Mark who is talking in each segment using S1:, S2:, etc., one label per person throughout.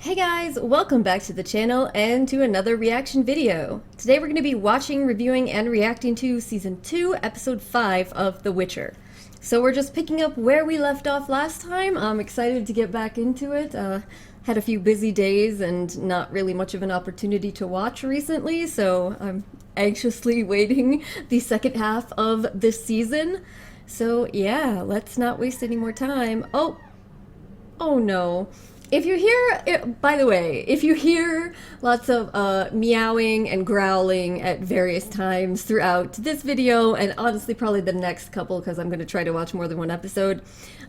S1: Hey guys, welcome back to the channel and to another reaction video. Today we're going to be watching, reviewing, and reacting to Season 2, Episode 5 of The Witcher. So we're just picking up where we left off last time. I'm excited to get back into it. Had a few busy days and not really much of an opportunity to watch recently, so I'm anxiously waiting the second half of this season. So yeah, let's not waste any more time. Oh no. If you hear, by the way, if you hear lots of meowing and growling at various times throughout this video, and honestly probably the next couple, because I'm going to try to watch more than one episode,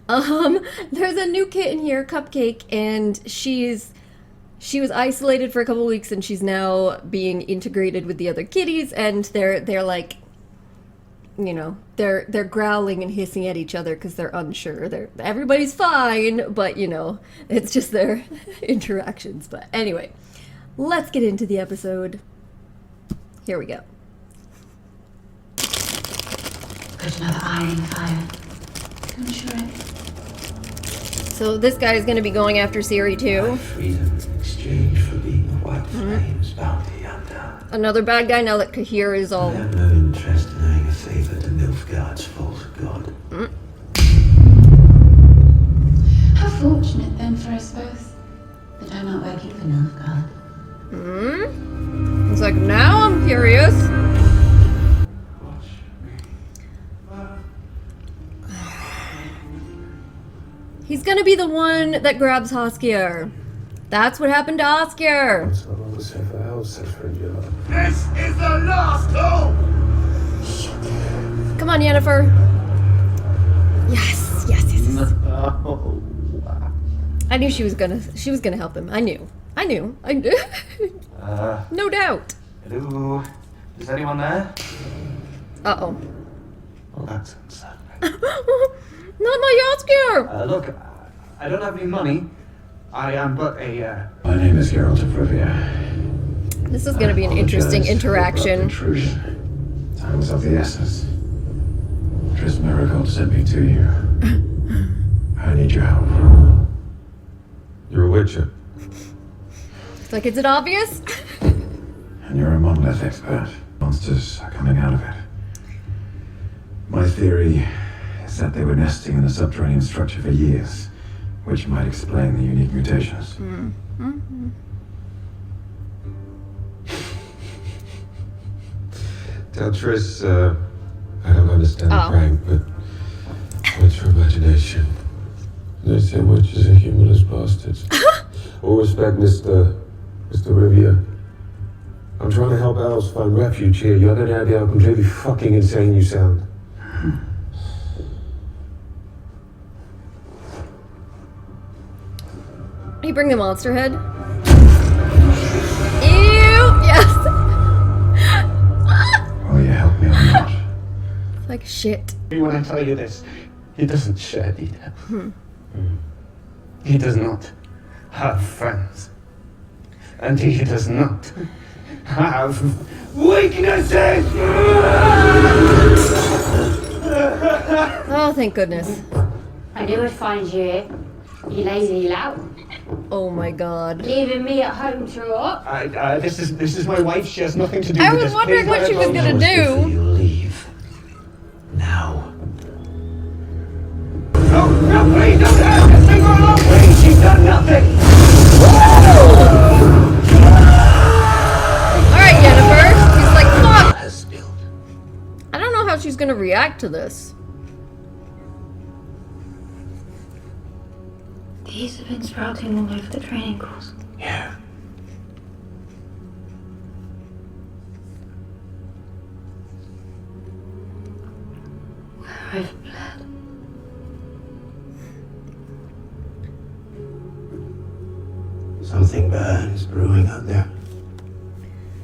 S1: there's a new kitten here, Cupcake, and she was isolated for a couple weeks, and she's now being integrated with the other kitties, and they're like, you know, they're growling and hissing at each other because they're unsure. Everybody's fine, but you know, it's just their interactions. But anyway, let's get into the episode. Here we go.
S2: Put another iron in the fire. I'm sure it.
S1: So this guy is going to be going after Ciri too.
S3: Freedom in exchange for being a white flames bounty hunter.
S1: Another bad guy now that Cahir is all.
S3: I have no interest in owing a favor to Nilfgaard's false god.
S2: How fortunate then for us both that I'm not working for Nilfgaard.
S1: It's like, now I'm curious. He's gonna be the one that grabs Jaskier. That's what happened to Jaskier.
S3: This is the last hope!
S1: Come on, Yennefer. Yes.
S3: No.
S1: I knew she was gonna help him. I knew. No doubt.
S3: Hello? Is anyone there?
S1: Uh-oh.
S3: Well, that's unsettling.
S1: Not my Jaskier!
S3: Look, I don't have any money. I am but a,
S4: My name is Geralt of Rivia.
S1: This is gonna be an interesting interaction.
S4: Intrusion. Time was of the essence. Triss Miracle sent me to you. I need your help.
S5: You're a witcher.
S1: It's like, is it obvious?
S4: And you're a monolith expert. Monsters are coming out of it. My theory is that they were nesting in the subterranean structure for years, which might explain the unique mutations.
S5: Tell Triss, I don't understand the
S1: Oh.
S5: prank, but what's her imagination? They say witches are humorless bastards. All respect, Mr. Rivia. I'm trying to help elves find refuge here. You have any idea how completely fucking insane you sound?
S1: You bring the monster head? Ew! Yes!
S4: Will you help me or not?
S1: It's like, shit.
S3: When I tell you this, he doesn't share details. He does not have friends. And he does not have weaknesses!
S1: Oh, thank goodness.
S2: I knew I'd find you here. You lazy lout.
S1: Oh my god.
S2: Leaving me at home to rot.
S3: This is my wife. She has nothing to do
S1: I
S3: with
S1: was
S3: this.
S1: wondering
S3: Please
S1: what
S3: let
S1: she
S3: her
S1: was
S3: go.
S1: gonna
S3: Before
S1: do.
S3: you leave. Now. No, please don't have this thing along. Please, she's done nothing.
S1: Alright, Yennefer. She's like, fuck!
S3: Has spilled.
S1: I don't know how she's gonna react to this.
S2: These have been sprouting all over the training course.
S3: Yeah.
S2: I've bled.
S3: Something bad is brewing out there.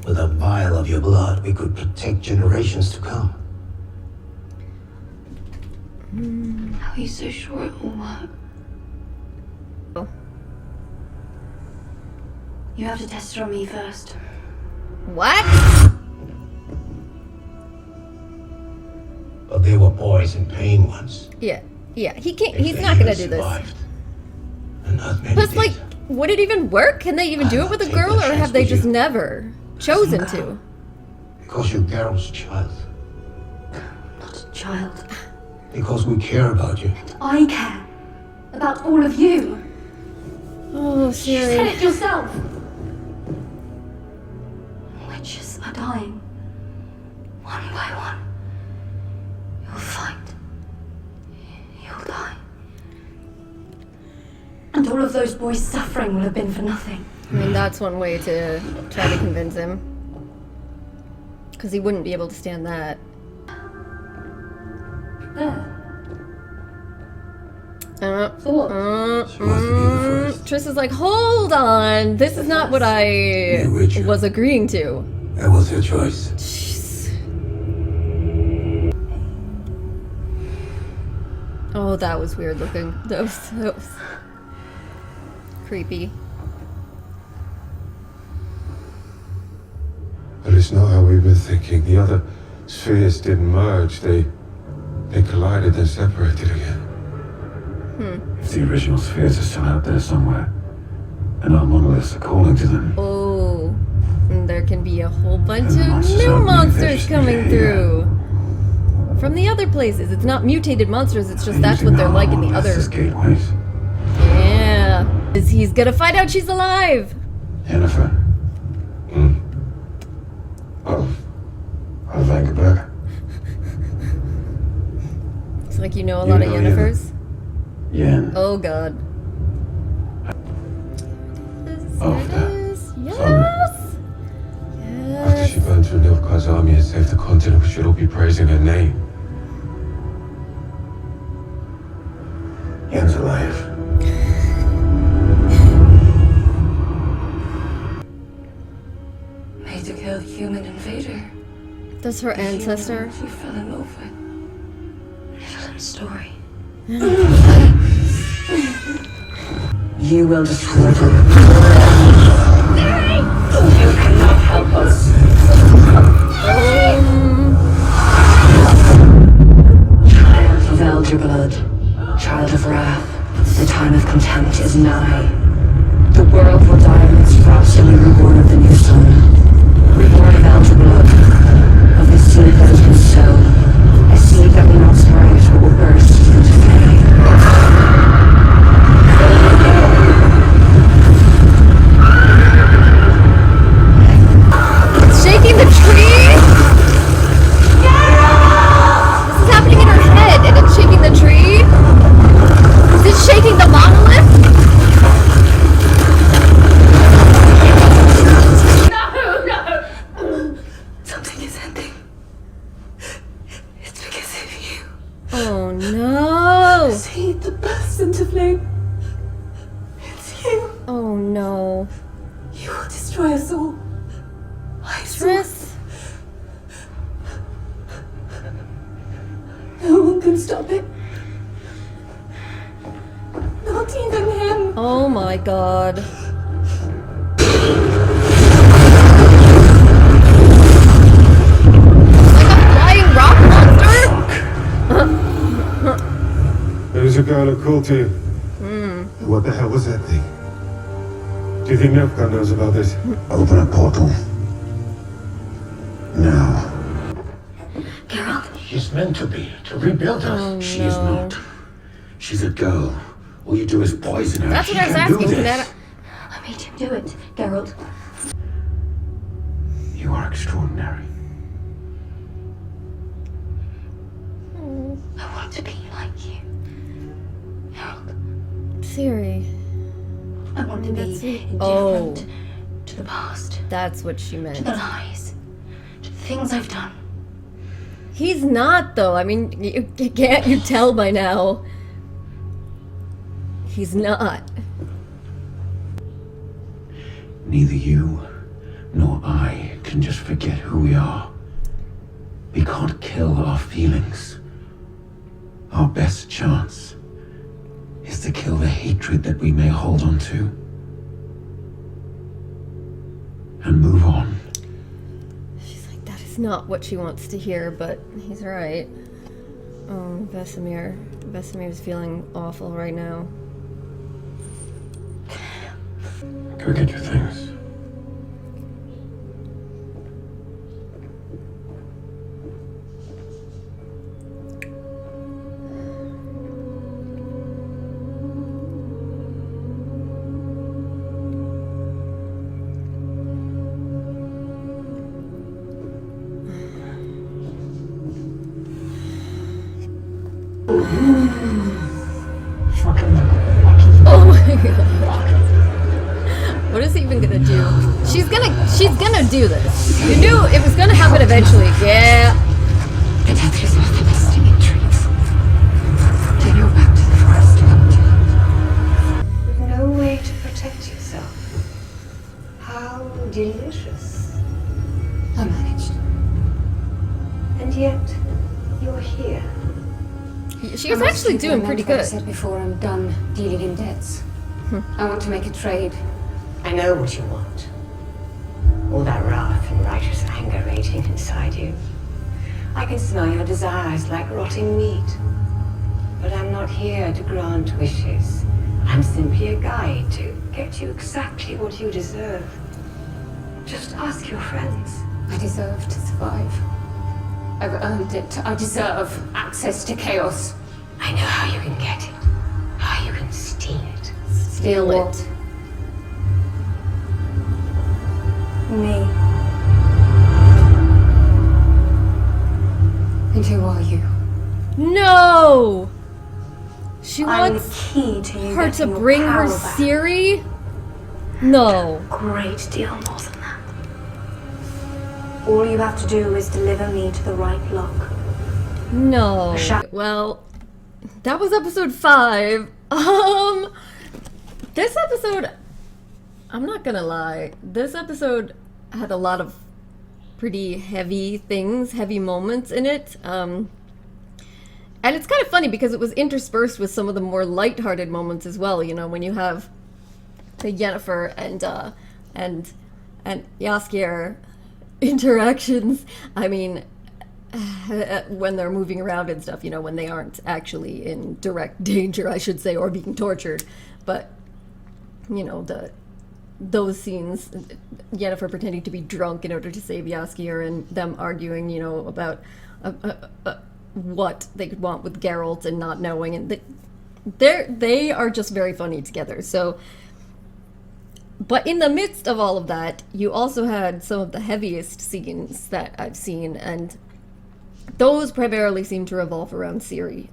S3: With a vial of your blood, we could protect generations to come.
S2: How are you so sure it will work?
S1: Oh.
S2: You have to test it on me first.
S1: What?
S3: But they were boys in pain once.
S1: Yeah, he can't, he's not gonna do this.
S3: Survived. And not many
S1: Plus,
S3: did.
S1: like, would it even work? Can they even do it with a girl, or have they just never chosen to?
S3: Because you're Geralt's child.
S2: Not a child.
S3: Because we care about you.
S2: I care about all of you.
S1: Oh,
S2: You said
S1: Ciri.
S2: it yourself. Witches are dying. One by one. You'll fight. You'll die. And all of those boys' suffering will have been for nothing.
S1: I mean, that's one way to try to convince him. Because he wouldn't be able to stand that.
S2: There.
S1: Triss
S4: She wants to be the first.
S1: is like, hold on, this is not what I
S3: You witcher.
S1: was agreeing to.
S3: That was your choice.
S1: Jeez. Oh, that was weird looking. That was creepy.
S5: But it's not how we've been thinking. The other spheres didn't merge. They collided, then separated again.
S4: If the original spheres are still out there somewhere, and our monoliths are calling to them,
S1: Oh, and there can be a whole bunch
S4: And the
S1: of
S4: monsters
S1: new
S4: aren't
S1: monsters
S4: mutated,
S1: coming
S4: yeah.
S1: through. From the other places. It's not mutated monsters, it's just
S4: they're
S1: that's
S4: using
S1: what they're
S4: our
S1: like in the
S4: monoliths
S1: other.
S4: as gateways.
S1: Yeah. He's gonna find out she's alive.
S4: Yennefer,
S3: I'll think about it.
S1: It's like you know a lot of
S4: know Yennefer.
S1: Yennefers.
S4: Yen,
S1: Oh god.
S4: Of
S1: There it
S4: the
S1: is. Yes!
S5: After she
S1: Yes.
S5: burned through Nilfgaard's army and saved the continent, we should all be praising her name.
S4: Yen's alive.
S2: Made to kill the human invader.
S1: That's her ancestor.
S2: She fell in love with. Excellent story.
S6: You will destroy them. You cannot help us. Child of elder blood, child of wrath, the time of contempt is nigh. The world will die in its frost and be reborn of the new sun. Reborn of elder blood, of the seed that has been sown, a seed that will not sprout but will burst into flame.
S1: It's shaking the tree? This is happening in her head and it's shaking the tree? Is it shaking the monolith?
S2: Something is ending. It's because of you.
S1: Oh no.
S2: See the burst into flame. It's you.
S1: Oh no.
S2: You will destroy us all. I saw it.
S1: Triss?
S2: No one can stop it. Not even him.
S1: Oh my god. Like a flying rock monster?
S5: There was a girl that called to you. What the hell was that thing? Do you think Nilfgaard knows about this?
S4: Open a portal. Now.
S2: Geralt,
S3: She's meant to be, to rebuild us.
S1: Oh
S3: She is
S1: no.
S3: not. She's a girl. All you do is poison her.
S1: That's
S3: She
S1: what I was
S3: can do
S1: asking. Can
S3: this.
S1: that...
S2: I made him do it. Geralt,
S4: You are extraordinary.
S2: I want to be like you. Geralt,
S1: Ciri.
S2: I want to be
S1: That's it.
S2: indifferent
S1: Oh.
S2: to the past,
S1: That's what she
S2: to
S1: meant.
S2: the lies, to the things I've done.
S1: He's not, though. I mean, can't you tell by now? He's not.
S4: Neither you nor I can just forget who we are. We can't kill our feelings. Our best chance is to kill the hatred that we may hold on to. And move on.
S1: She's like, that is not what she wants to hear, but he's right. Oh, Vesamir. Vesamir's feeling awful right now.
S4: Go get your things.
S1: Oh my god. What is he even gonna do? She's gonna do this. You knew it was gonna happen eventually. Yeah.
S6: Yennefer's not the nesting in trees. Take her back to the forest, With no way to protect yourself. How delicious. I managed. And yet, you're here.
S1: She's actually doing pretty
S6: I
S1: good.
S6: said before, I'm done dealing in debts. I want to make a trade. I know what you want. All that wrath and righteous anger raging inside you. I can smell your desires like rotting meat. But I'm not here to grant wishes. I'm simply a guide to get you exactly what you deserve. Just ask your friends. I deserve to survive. I've earned it. I deserve access to chaos. I know how you can get it. How you can steal it.
S1: Steal it.
S6: Me. And who are you?
S1: No! She
S6: I'm the
S1: wants
S6: key to you
S1: her to
S6: getting your
S1: bring her
S6: power back.
S1: Ciri? No.
S6: Great deal more than that. All you have to do is deliver me to the right lock.
S1: No.
S6: Sha-
S1: Well, that was episode 5. This episode, I'm not gonna lie, this episode had a lot of pretty heavy things, heavy moments in it. And it's kind of funny because it was interspersed with some of the more lighthearted moments as well. You know, when you have the Yennefer and Jaskier interactions. I mean, when they're moving around and stuff, you know, when they aren't actually in direct danger, I should say, or being tortured. But, you know, those scenes, Yennefer pretending to be drunk in order to save Jaskier, and them arguing, you know, about what they could want with Geralt and not knowing, and they are just very funny together. So, but in the midst of all of that, you also had some of the heaviest scenes that I've seen, and those primarily seem to revolve around Ciri.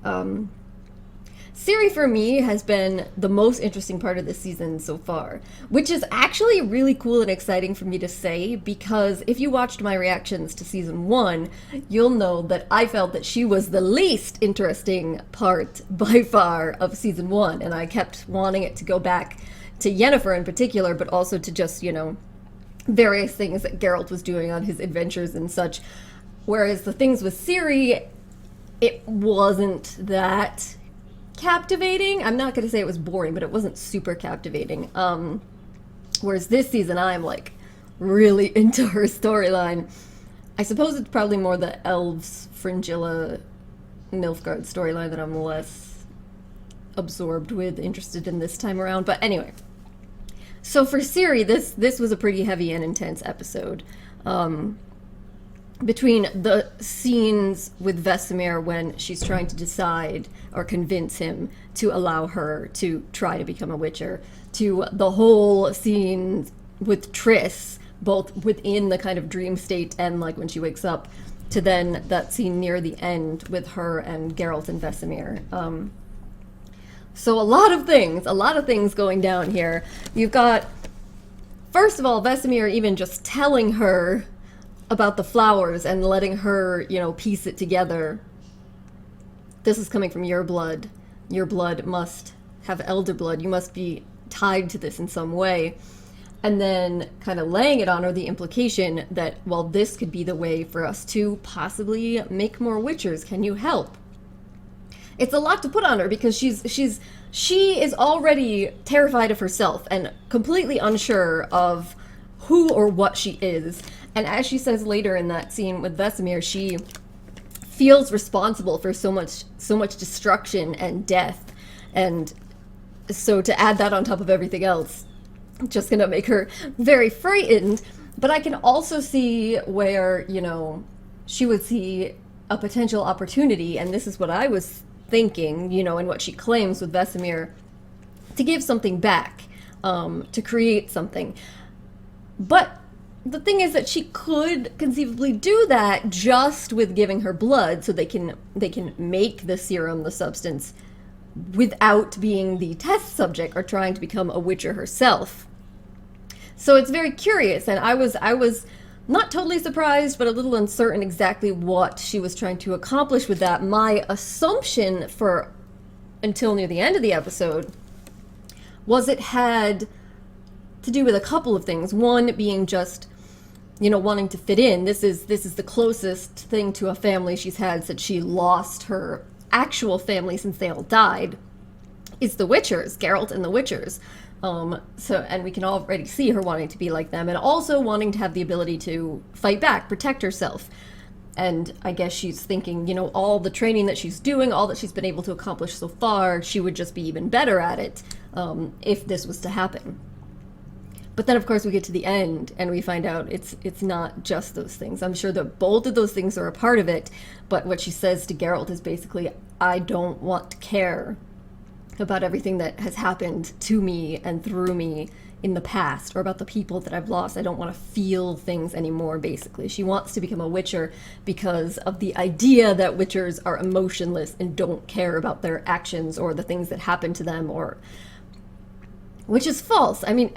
S1: Ciri, for me, has been the most interesting part of this season so far, which is actually really cool and exciting for me to say, because if you watched my reactions to season 1, you'll know that I felt that she was the least interesting part by far of season 1, and I kept wanting it to go back to Yennefer in particular, but also to just, you know, various things that Geralt was doing on his adventures and such. Whereas the things with Ciri, it wasn't that captivating. I'm not going to say it was boring, but it wasn't super captivating. Whereas this season, I'm like really into her storyline. I suppose it's probably more the Elves, Fringilla, Nilfgaard storyline that I'm less absorbed with, interested in this time around. But anyway, so for Ciri, this was a pretty heavy and intense episode. Between the scenes with Vesamir when she's trying to decide or convince him to allow her to try to become a Witcher, to the whole scene with Triss, both within the kind of dream state and like when she wakes up, to then that scene near the end with her and Geralt and Vesamir. So a lot of things going down here. You've got, first of all, Vesamir even just telling her about the flowers and letting her, you know, piece it together. This is coming from your blood. Your blood must have elder blood. You must be tied to this in some way. And then kind of laying it on her, the implication that, well, this could be the way for us to possibly make more Witchers. Can you help? It's a lot to put on her because she is already terrified of herself and completely unsure of who or what she is. And as she says later in that scene with Vesamir, she feels responsible for so much destruction and death. And so to add that on top of everything else, just gonna make her very frightened. But I can also see where, you know, she would see a potential opportunity, and this is what I was thinking, you know, and what she claims with Vesamir, to give something back, to create something. But the thing is that she could conceivably do that just with giving her blood, so they can make the serum, the substance, without being the test subject or trying to become a witcher herself. So it's very curious, and I was not totally surprised, but a little uncertain exactly what she was trying to accomplish with that. My assumption for until near the end of the episode was it had to do with a couple of things. One being just, you know, wanting to fit in. This is the closest thing to a family she's had since she lost her actual family, since they all died, is the Witchers, Geralt and the Witchers. And we can already see her wanting to be like them, and also wanting to have the ability to fight back, protect herself. And I guess she's thinking, you know, all the training that she's doing, all that she's been able to accomplish so far, she would just be even better at it if this was to happen. But then, of course, we get to the end, and we find out it's not just those things. I'm sure that both of those things are a part of it, but what she says to Geralt is basically, I don't want to care about everything that has happened to me and through me in the past, or about the people that I've lost. I don't want to feel things anymore, basically. She wants to become a Witcher because of the idea that Witchers are emotionless and don't care about their actions or the things that happen to them, or... which is false. I mean,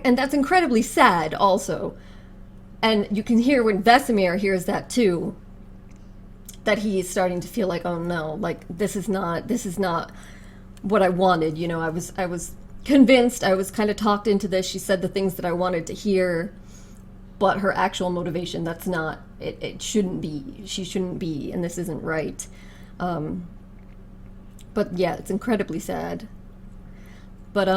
S1: and that's incredibly sad also. And you can hear when Vesamir hears that too, that he's starting to feel like, oh no, like this is not what I wanted. You know, I was convinced, I was kind of talked into this. She said the things that I wanted to hear, but her actual motivation, that's not, it shouldn't be, she shouldn't be, and this isn't right. But yeah, it's incredibly sad. But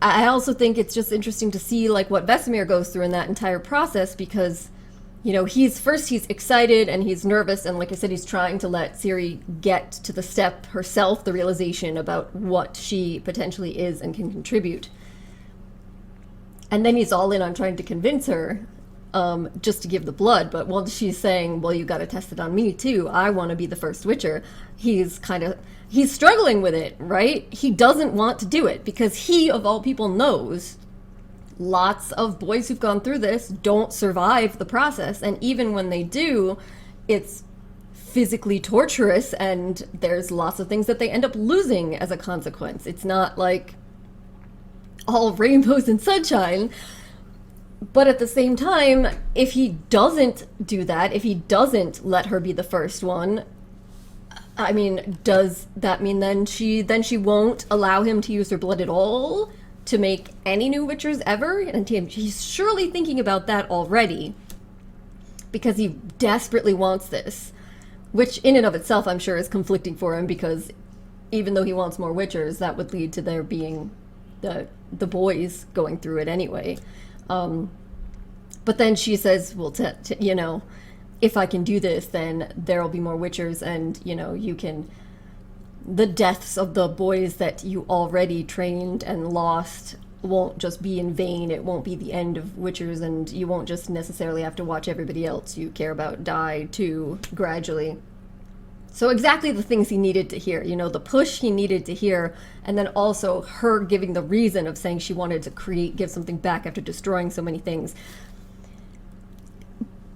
S1: I also think it's just interesting to see like what Vesamir goes through in that entire process, because, you know, he's excited and he's nervous, and like I said, he's trying to let Ciri get to the step herself, the realization about what she potentially is and can contribute. And then he's all in on trying to convince her just to give the blood, but while she's saying, well, you got to test it on me too, I want to be the first Witcher, he's struggling with it, right? He doesn't want to do it because he, of all people, knows lots of boys who've gone through this don't survive the process, and even when they do, it's physically torturous, and there's lots of things that they end up losing as a consequence. It's not like all rainbows and sunshine. But at the same time, if he doesn't do that, if he doesn't let her be the first one, I mean, does that mean then she won't allow him to use her blood at all to make any new Witchers ever? And he's surely thinking about that already, because he desperately wants this, which in and of itself I'm sure is conflicting for him, because even though he wants more Witchers, that would lead to there being the boys going through it anyway. But then she says, well, you know, if I can do this, then there'll be more Witchers, and, you know, the deaths of the boys that you already trained and lost won't just be in vain. It won't be the end of Witchers, and you won't just necessarily have to watch everybody else you care about die too gradually. So exactly the things he needed to hear, you know, the push he needed to hear, and then also her giving the reason of saying she wanted to give something back after destroying so many things,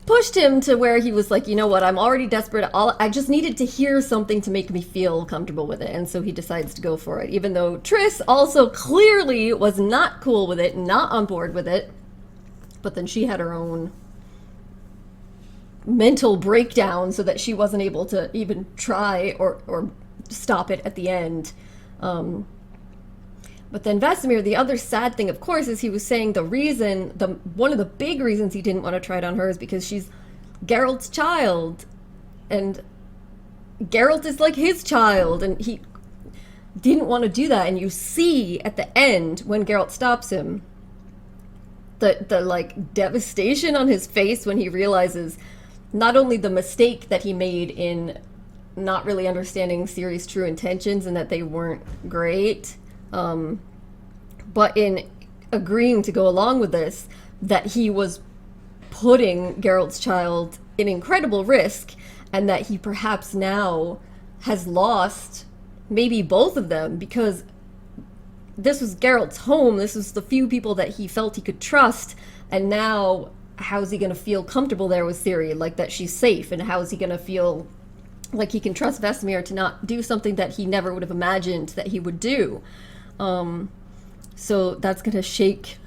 S1: pushed him to where he was like, you know what, I'm already desperate. I just needed to hear something to make me feel comfortable with it. And so he decides to go for it, even though Triss also clearly was not cool with it, not on board with it. But then she had her own mental breakdown so that she wasn't able to even try or stop it at the end. But then Vesamir, the other sad thing, of course, is he was saying one of the big reasons he didn't want to try it on her is because she's Geralt's child. And Geralt is like his child, and he didn't want to do that. And you see at the end, when Geralt stops him, the like devastation on his face when he realizes not only the mistake that he made in not really understanding Ciri's true intentions and that they weren't great, but in agreeing to go along with this, that he was putting Geralt's child in incredible risk, and that he perhaps now has lost maybe both of them, because this was Geralt's home, this was the few people that he felt he could trust, and now how's he gonna feel comfortable there with Ciri, like that she's safe, and how's he gonna feel like he can trust Vesamir to not do something that he never would have imagined that he would do. So that's gonna shake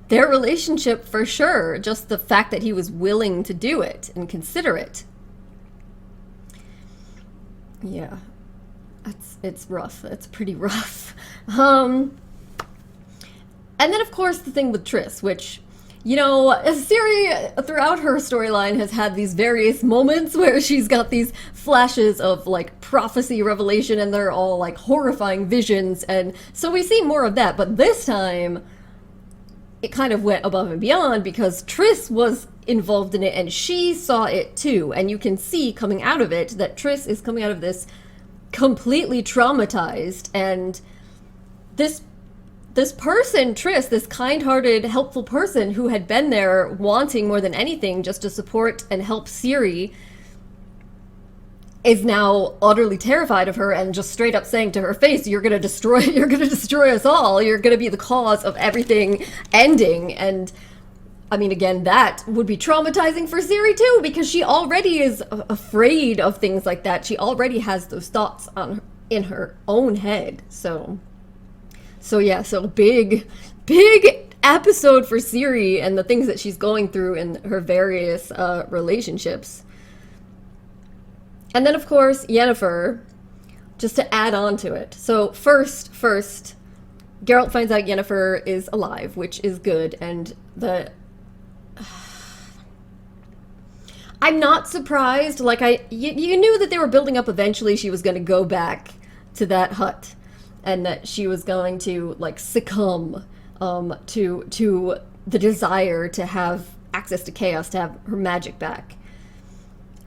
S1: their relationship for sure, just the fact that he was willing to do it and consider it. Yeah, it's rough. It's pretty rough. And then of course the thing with Triss, which, you know, Ciri throughout her storyline has had these various moments where she's got these flashes of like prophecy, revelation, and they're all like horrifying visions, and so we see more of that. But this time it kind of went above and beyond, because Triss was involved in it and she saw it too, and you can see coming out of it that Triss is coming out of this completely traumatized, and this person, Triss, this kind-hearted, helpful person who had been there wanting more than anything just to support and help Ciri, is now utterly terrified of her and just straight up saying to her face, you're gonna destroy us all, you're gonna be the cause of everything ending. And I mean, again, that would be traumatizing for Ciri too, because she already is afraid of things like that. She already has those thoughts in her own head. So yeah, so big episode for Ciri and the things that she's going through in her various relationships. And then, of course, Yennefer, just to add on to it. So first, Geralt finds out Yennefer is alive, which is good, and I'm not surprised. Like, you knew that they were building up eventually she was going to go back to that hut, and that she was going to, like, succumb to the desire to have access to chaos, to have her magic back.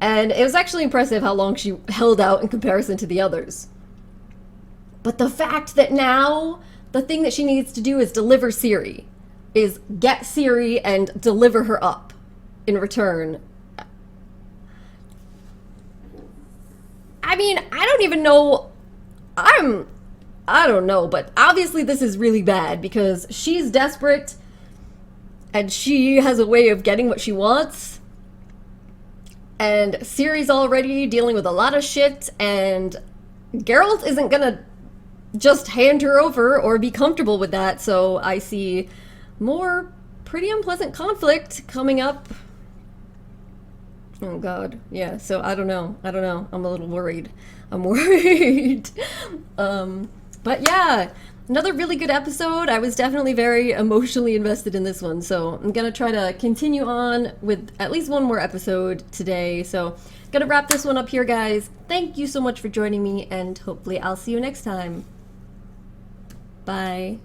S1: And it was actually impressive how long she held out in comparison to the others. But the fact that now the thing that she needs to do is deliver Ciri, is get Ciri and deliver her up in return. I mean, I don't even know. I don't know, but obviously this is really bad because she's desperate and she has a way of getting what she wants. And Ciri's already dealing with a lot of shit, and Geralt isn't gonna just hand her over or be comfortable with that, so I see more pretty unpleasant conflict coming up. Oh god, yeah, so I don't know, I'm a little worried. I'm worried. But yeah, another really good episode. I was definitely very emotionally invested in this one, so I'm gonna try to continue on with at least one more episode today. So gonna wrap this one up here, guys. Thank you so much for joining me, and hopefully I'll see you next time. Bye.